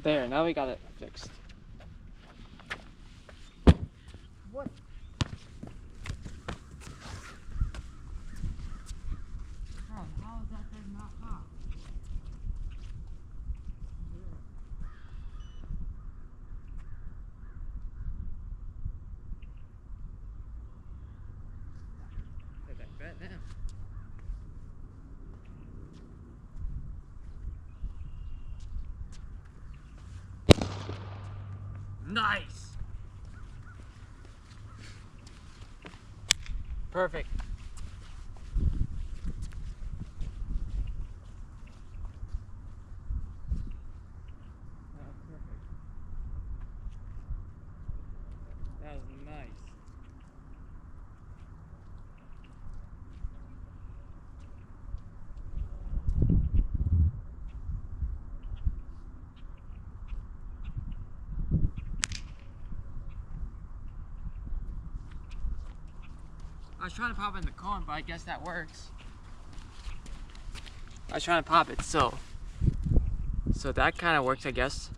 There, now we got it fixed. What? How is that thing not hot? Right now. Nice. Perfect. That was nice. I was trying to pop it in the cone, but I guess that works. I was trying to pop it, so that kind of works, I guess.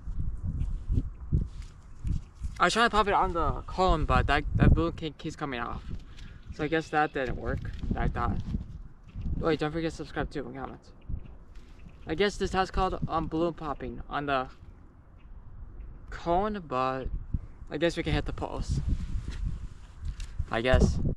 I was trying to pop it on the cone, but that balloon keeps coming off. So I guess that didn't work. I thought. Wait, don't forget to subscribe too and comment. I guess this task called balloon popping on the cone, but I guess we can hit the post. I guess.